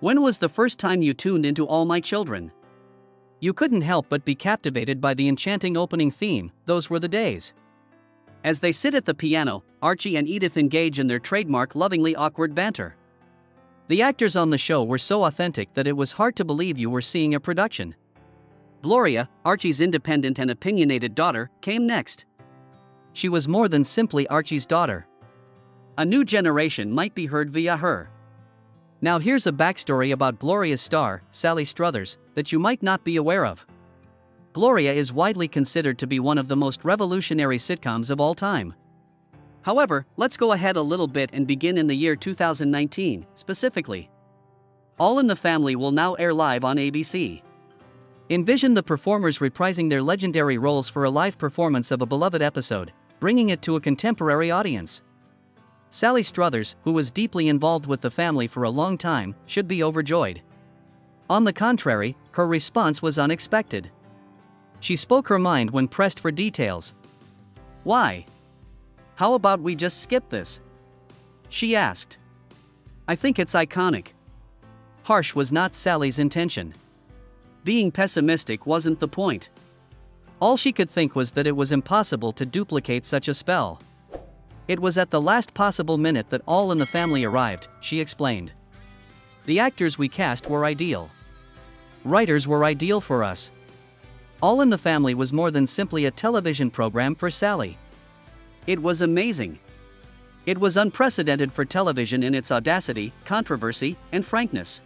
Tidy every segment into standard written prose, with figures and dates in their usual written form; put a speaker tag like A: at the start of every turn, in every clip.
A: When was the first time you tuned into All My Children? You couldn't help but be captivated by the enchanting opening theme. Those were the days. As they sit at the piano, Archie and Edith engage in their trademark lovingly awkward banter. The actors on the show were so authentic that it was hard to believe you were seeing a production. Gloria, Archie's independent and opinionated daughter, came next. She was more than simply Archie's daughter. A new generation might be heard via her. Now here's a backstory about Gloria's star, Sally Struthers, that you might not be aware of. Gloria is widely considered to be one of the most revolutionary sitcoms of all time. However, let's go ahead a little bit and begin in the year 2019, specifically. All in the Family will now air live on ABC. Envision the performers reprising their legendary roles for a live performance of a beloved episode, bringing it to a contemporary audience. Sally Struthers, who was deeply involved with the family for a long time, should be overjoyed. On the contrary, her response was unexpected. She spoke her mind when pressed for details. "Why? How about we just skip this?" she asked. "I think it's iconic." Harsh was not Sally's intention. Being pessimistic wasn't the point. All she could think was that it was impossible to duplicate such a spell. "It was at the last possible minute that All in the Family arrived," she explained. "The actors we cast were ideal. Writers were ideal for us. All in the Family was more than simply a television program for Sally. It was amazing. It was unprecedented for television in its audacity, controversy, and frankness.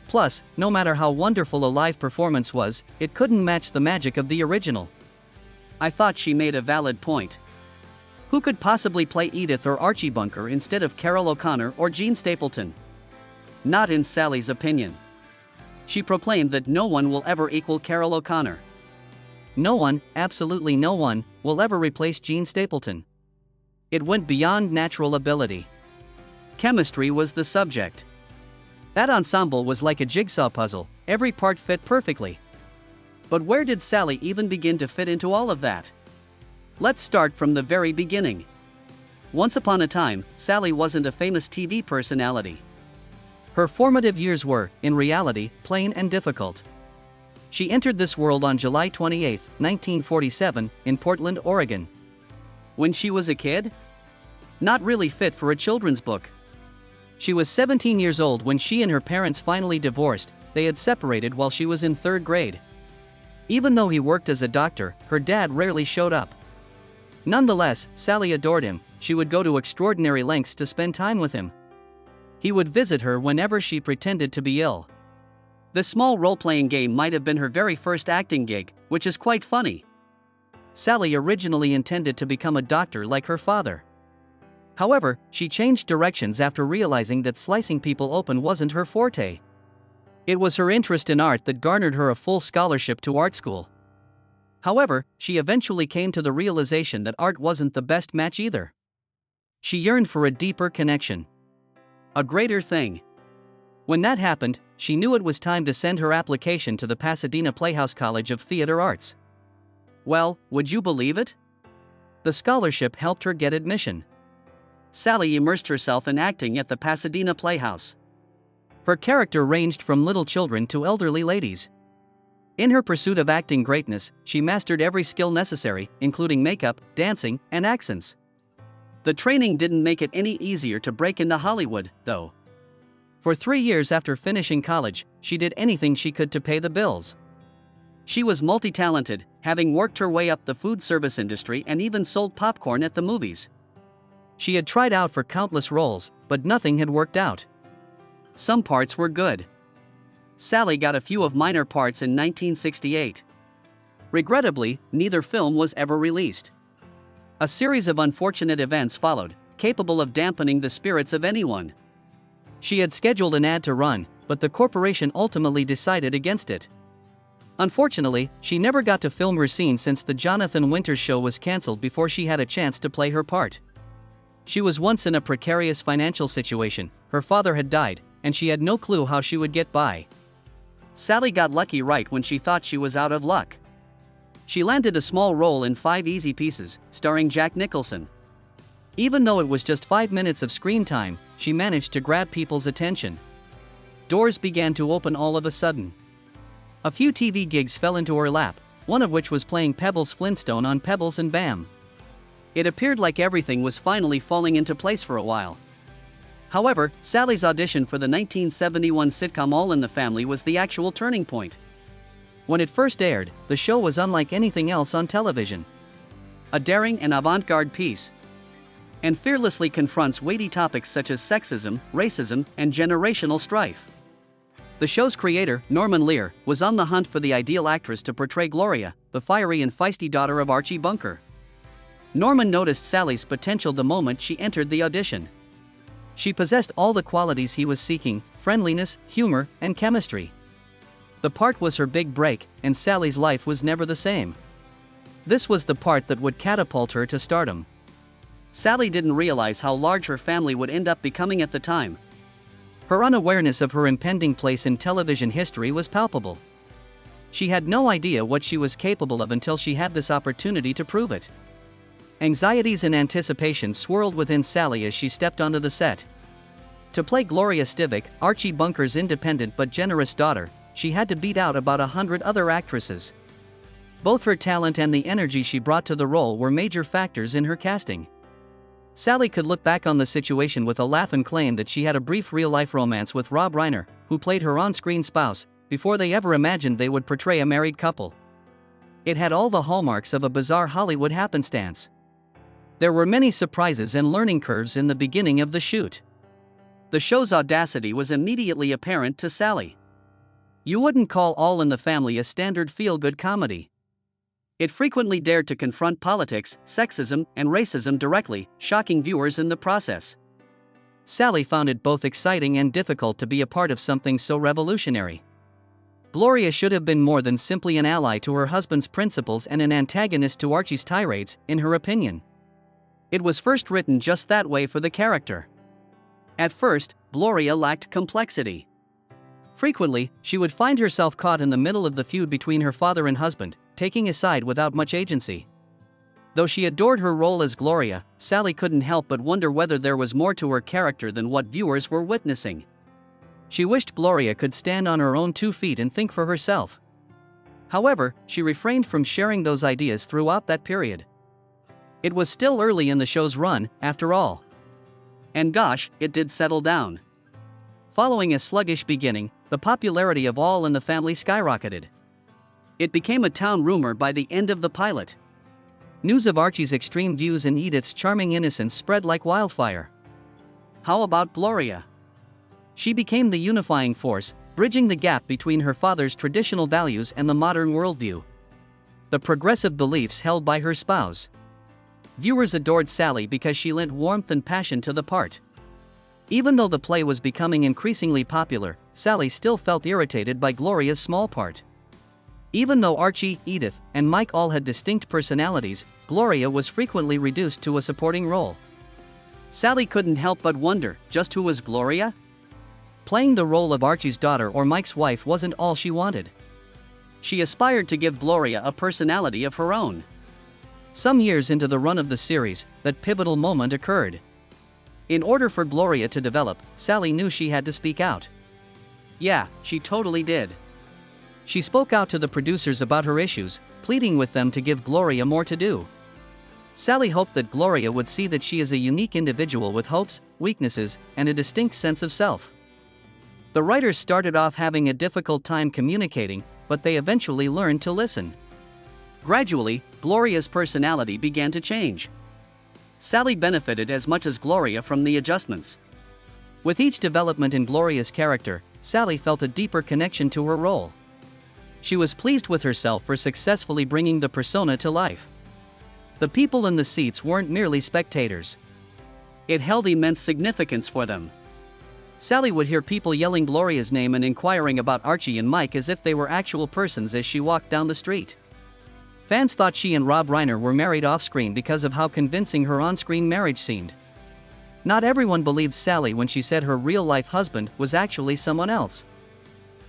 A: Plus, no matter how wonderful a live performance was, it couldn't match the magic of the original." I thought she made a valid point. Who could possibly play Edith or Archie Bunker instead of Carol O'Connor or Jean Stapleton? Not in Sally's opinion. She proclaimed that no one will ever equal Carol O'Connor. No one, absolutely no one, will ever replace Jean Stapleton. It went beyond natural ability. Chemistry was the subject. That ensemble was like a jigsaw puzzle, every part fit perfectly. But where did Sally even begin to fit into all of that? Let's start from the very beginning. Once upon a time, Sally wasn't a famous TV personality. Her formative years were, in reality, plain and difficult. She entered this world on July 28, 1947, in Portland, Oregon. When she was a kid? Not really fit for a children's book. She was 17 years old when she and her parents finally divorced. They had separated while she was in 3rd grade. Even though he worked as a doctor, her dad rarely showed up. Nonetheless, Sally adored him. She would go to extraordinary lengths to spend time with him. He would visit her whenever she pretended to be ill. The small role-playing game might have been her very first acting gig, which is quite funny. Sally originally intended to become a doctor like her father. However, she changed directions after realizing that slicing people open wasn't her forte. It was her interest in art that garnered her a full scholarship to art school. However, she eventually came to the realization that art wasn't the best match either. She yearned for a deeper connection. A greater thing. When that happened, she knew it was time to send her application to the Pasadena Playhouse College of Theater Arts. Well, would you believe it? The scholarship helped her get admission. Sally immersed herself in acting at the Pasadena Playhouse. Her character ranged from little children to elderly ladies. In her pursuit of acting greatness, she mastered every skill necessary, including makeup, dancing, and accents. The training didn't make it any easier to break into Hollywood, though. For 3 years after finishing college, she did anything she could to pay the bills. She was multi-talented, having worked her way up the food service industry and even sold popcorn at the movies. She had tried out for countless roles, but nothing had worked out. Some parts were good. Sally got a few of minor parts in 1968. Regrettably, neither film was ever released. A series of unfortunate events followed, capable of dampening the spirits of anyone. She had scheduled an ad to run, but the corporation ultimately decided against it. Unfortunately, she never got to film her scene since the Jonathan Winters show was canceled before she had a chance to play her part. She was once in a precarious financial situation, her father had died, and she had no clue how she would get by. Sally got lucky right when she thought she was out of luck. She landed a small role in 5 Easy Pieces, starring Jack Nicholson. Even though it was just 5 minutes of screen time, she managed to grab people's attention. doors began to open all of a sudden. A few TV gigs fell into her lap, one of which was playing Pebbles Flintstone on Pebbles and Bam. It appeared like everything was finally falling into place for a while. However, Sally's audition for the 1971 sitcom All in the Family was the actual turning point. When it first aired, the show was unlike anything else on television. A daring and avant-garde piece, and fearlessly confronts weighty topics such as sexism, racism, and generational strife. The show's creator, Norman Lear, was on the hunt for the ideal actress to portray Gloria, the fiery and feisty daughter of Archie Bunker. Norman noticed Sally's potential the moment she entered the audition. She possessed all the qualities he was seeking: friendliness, humor, and chemistry. The part was her big break, and Sally's life was never the same. This was the part that would catapult her to stardom. Sally didn't realize how large her family would end up becoming at the time. Her unawareness of her impending place in television history was palpable. She had no idea what she was capable of until she had this opportunity to prove it. Anxieties and anticipation swirled within Sally as she stepped onto the set. To play Gloria Stivic, Archie Bunker's independent but generous daughter, she had to beat out about 100 other actresses. Both her talent and the energy she brought to the role were major factors in her casting. Sally could look back on the situation with a laugh and claim that she had a brief real-life romance with Rob Reiner, who played her on-screen spouse, before they ever imagined they would portray a married couple. It had all the hallmarks of a bizarre Hollywood happenstance. There were many surprises and learning curves in the beginning of the shoot. The show's audacity was immediately apparent to Sally. You wouldn't call All in the Family a standard feel-good comedy. It frequently dared to confront politics, sexism, and racism directly, shocking viewers in the process. Sally found it both exciting and difficult to be a part of something so revolutionary. Gloria should have been more than simply an ally to her husband's principles and an antagonist to Archie's tirades, in her opinion. It was first written just that way for the character. At first, Gloria lacked complexity. Frequently, she would find herself caught in the middle of the feud between her father and husband, taking a side without much agency. Though she adored her role as Gloria, Sally couldn't help but wonder whether there was more to her character than what viewers were witnessing. She wished Gloria could stand on her own 2 feet and think for herself. However, she refrained from sharing those ideas throughout that period. It was still early in the show's run, after all. And gosh, it did settle down. Following a sluggish beginning, the popularity of All in the Family skyrocketed. It became a town rumor by the end of the pilot. News of Archie's extreme views and Edith's charming innocence spread like wildfire. How about Gloria? She became the unifying force, bridging the gap between her father's traditional values and the modern worldview. The progressive beliefs held by her spouse. Viewers adored Sally because she lent warmth and passion to the part. Even though the play was becoming increasingly popular, Sally still felt irritated by Gloria's small part. Even though Archie, Edith, and Mike all had distinct personalities, Gloria was frequently reduced to a supporting role. Sally couldn't help but wonder, just who was Gloria? Playing the role of Archie's daughter or Mike's wife wasn't all she wanted. She aspired to give Gloria a personality of her own. Some years into the run of the series, that pivotal moment occurred. In order for Gloria to develop, Sally knew she had to speak out. Yeah, she totally did. She spoke out to the producers about her issues, pleading with them to give Gloria more to do. Sally hoped that Gloria would see that she is a unique individual with hopes, weaknesses, and a distinct sense of self. The writers started off having a difficult time communicating, but they eventually learned to listen. Gradually, Gloria's personality began to change. Sally benefited as much as Gloria from the adjustments. With each development in Gloria's character, Sally felt a deeper connection to her role. She was pleased with herself for successfully bringing the persona to life. The people in the seats weren't merely spectators. It held immense significance for them. Sally would hear people yelling Gloria's name and inquiring about Archie and Mike as if they were actual persons as she walked down the street. Fans thought she and Rob Reiner were married off-screen because of how convincing her on-screen marriage seemed. Not everyone believed Sally when she said her real-life husband was actually someone else.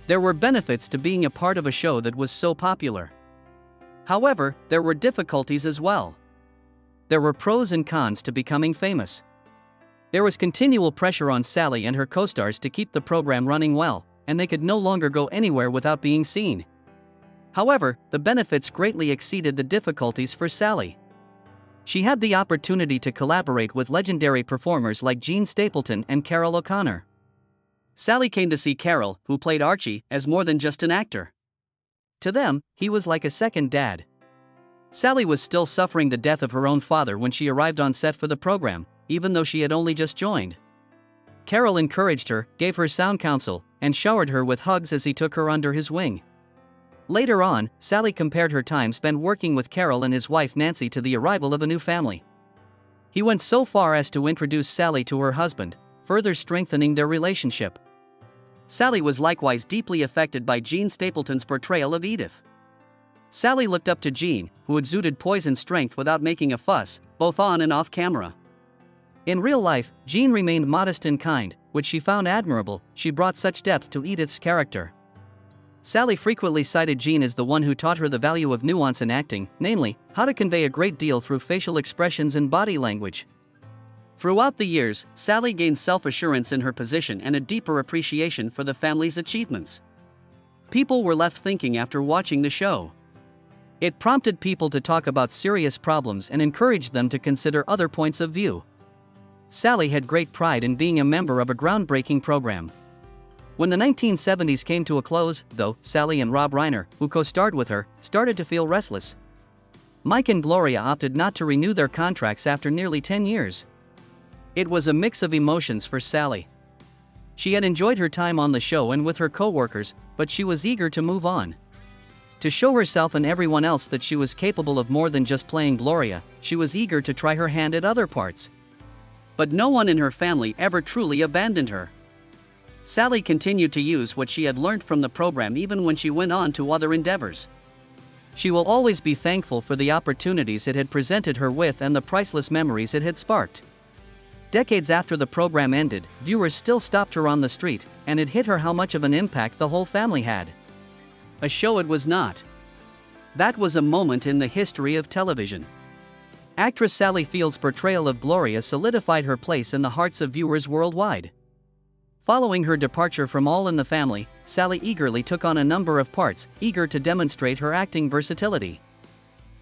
A: There were benefits to being a part of a show that was so popular. However, there were difficulties as well. There were pros and cons to becoming famous. There was continual pressure on Sally and her co-stars to keep the program running well, and they could no longer go anywhere without being seen. However, the benefits greatly exceeded the difficulties for Sally. She had the opportunity to collaborate with legendary performers like Gene Stapleton and Carroll O'Connor. Sally came to see Carroll, who played Archie, as more than just an actor. To them, he was like a second dad. Sally was still suffering the death of her own father when she arrived on set for the program, even though she had only just joined. Carroll encouraged her, gave her sound counsel, and showered her with hugs as he took her under his wing. Later on, Sally compared her time spent working with Carroll and his wife Nancy to the arrival of a new family. He went so far as to introduce Sally to her husband, further strengthening their relationship. Sally was likewise deeply affected by Gene Stapleton's portrayal of Edith. Sally looked up to Gene, who exuded poise and strength without making a fuss, both on and off camera. In real life, Gene remained modest and kind, which she found admirable. She brought such depth to Edith's character. Sally frequently cited Gene as the one who taught her the value of nuance in acting, namely, how to convey a great deal through facial expressions and body language. Throughout the years, Sally gained self-assurance in her position and a deeper appreciation for the family's achievements. People were left thinking after watching the show. It prompted people to talk about serious problems and encouraged them to consider other points of view. Sally had great pride in being a member of a groundbreaking program. When the 1970s came to a close, though, Sally and Rob Reiner, who co-starred with her, started to feel restless. Mike and Gloria opted not to renew their contracts after nearly 10 years. It was a mix of emotions for Sally. She had enjoyed her time on the show and with her co-workers, but she was eager to move on. To show herself and everyone else that she was capable of more than just playing Gloria, she was eager to try her hand at other parts. But no one in her family ever truly abandoned her. Sally continued to use what she had learned from the program even when she went on to other endeavors. She will always be thankful for the opportunities it had presented her with and the priceless memories it had sparked. Decades after the program ended, viewers still stopped her on the street, and it hit her how much of an impact the whole family had. A show it was not. That was a moment in the history of television. Actress Sally Field's portrayal of Gloria solidified her place in the hearts of viewers worldwide. Following her departure from All in the Family, Sally eagerly took on a number of parts, eager to demonstrate her acting versatility.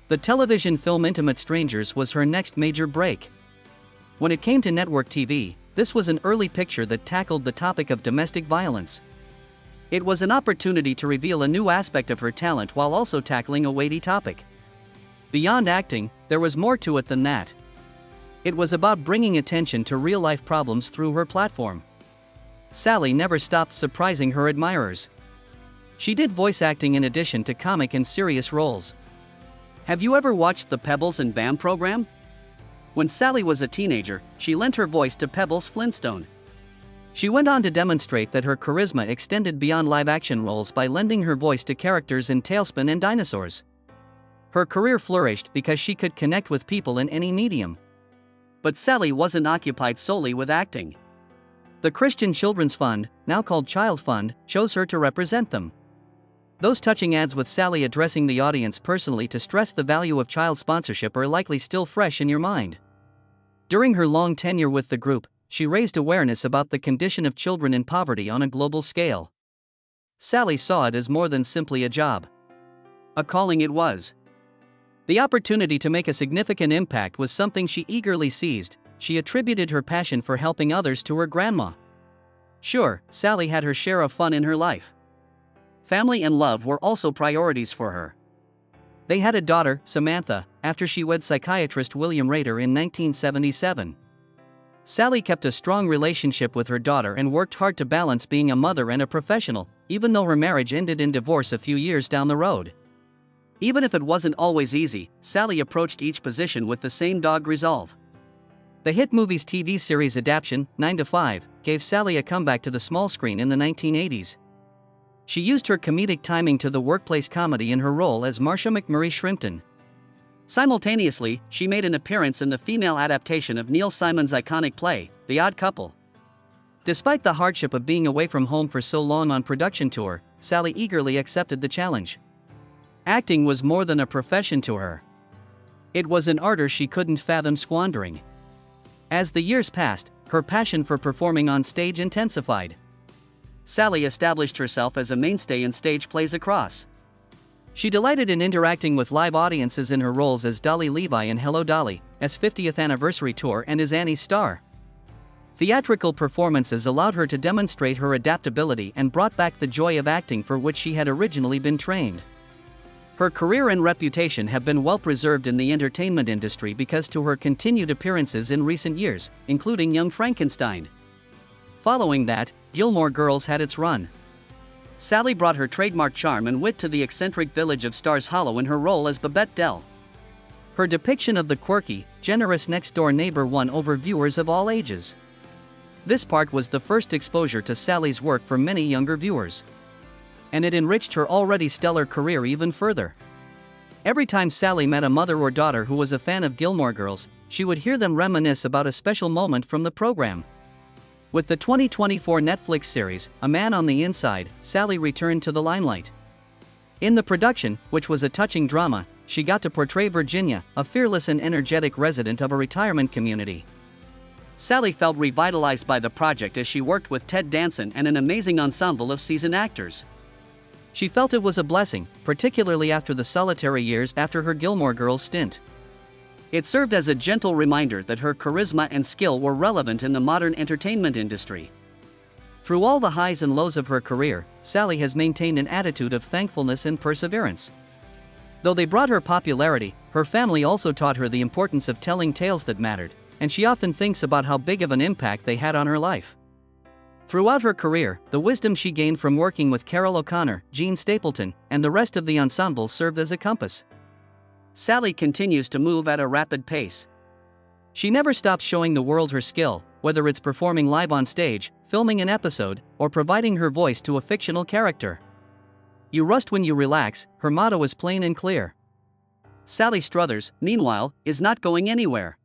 A: The television film Intimate Strangers was her next major break. When it came to network TV, this was an early picture that tackled the topic of domestic violence. It was an opportunity to reveal a new aspect of her talent while also tackling a weighty topic. Beyond acting, there was more to it than that. It was about bringing attention to real-life problems through her platform. Sally never stopped surprising her admirers. She did voice acting in addition to comic and serious roles. Have you ever watched the Pebbles and Bam program? When Sally was a teenager, she lent her voice to Pebbles Flintstone. She went on to demonstrate that her charisma extended beyond live-action roles by lending her voice to characters in Tailspin and Dinosaurs. Her career flourished because she could connect with people in any medium. But Sally wasn't occupied solely with acting. The Christian Children's Fund, now called Child Fund, chose her to represent them. Those touching ads with Sally addressing the audience personally to stress the value of child sponsorship are likely still fresh in your mind. During her long tenure with the group, she raised awareness about the condition of children in poverty on a global scale. Sally saw it as more than simply a job. A calling it was. The opportunity to make a significant impact was something she eagerly seized. She attributed her passion for helping others to her grandma. Sure, Sally had her share of fun in her life. Family and love were also priorities for her. They had a daughter, Samantha, after she wed psychiatrist William Rader in 1977. Sally kept a strong relationship with her daughter and worked hard to balance being a mother and a professional, even though her marriage ended in divorce a few years down the road. Even if it wasn't always easy, Sally approached each position with the same dogged resolve. The hit movie's TV series adaptation, 9 to 5, gave Sally a comeback to the small screen in the 1980s. She used her comedic timing to the workplace comedy in her role as Marcia McMurray Shrimpton. Simultaneously, she made an appearance in the female adaptation of Neil Simon's iconic play, The Odd Couple. Despite the hardship of being away from home for so long on production tour, Sally eagerly accepted the challenge. Acting was more than a profession to her. It was an ardor she couldn't fathom squandering. As the years passed, her passion for performing on stage intensified. Sally established herself as a mainstay in stage plays across. She delighted in interacting with live audiences in her roles as Dolly Levi in Hello Dolly, as 50th Anniversary Tour and as Annie's star. Theatrical performances allowed her to demonstrate her adaptability and brought back the joy of acting for which she had originally been trained. Her career and reputation have been well preserved in the entertainment industry because to her continued appearances in recent years, including Young Frankenstein. Following that, Gilmore Girls had its run. Sally brought her trademark charm and wit to the eccentric village of Stars Hollow in her role as Babette Dell. Her depiction of the quirky, generous next-door neighbor won over viewers of all ages. This part was the first exposure to Sally's work for many younger viewers. And it enriched her already stellar career even further. Every time Sally met a mother or daughter who was a fan of Gilmore Girls, she would hear them reminisce about a special moment from the program. With the 2024 Netflix series, A Man on the Inside, Sally returned to the limelight. In the production, which was a touching drama, she got to portray Virginia, a fearless and energetic resident of a retirement community. Sally felt revitalized by the project as she worked with Ted Danson and an amazing ensemble of seasoned actors. She felt it was a blessing, particularly after the solitary years after her Gilmore Girls stint. It served as a gentle reminder that her charisma and skill were relevant in the modern entertainment industry. Through all the highs and lows of her career, Sally has maintained an attitude of thankfulness and perseverance. Though they brought her popularity, her family also taught her the importance of telling tales that mattered, and she often thinks about how big of an impact they had on her life. Throughout her career, the wisdom she gained from working with Carol O'Connor, Gene Stapleton, and the rest of the ensemble served as a compass. Sally continues to move at a rapid pace. She never stops showing the world her skill, whether it's performing live on stage, filming an episode, or providing her voice to a fictional character. You rust when you relax, her motto is plain and clear. Sally Struthers, meanwhile, is not going anywhere.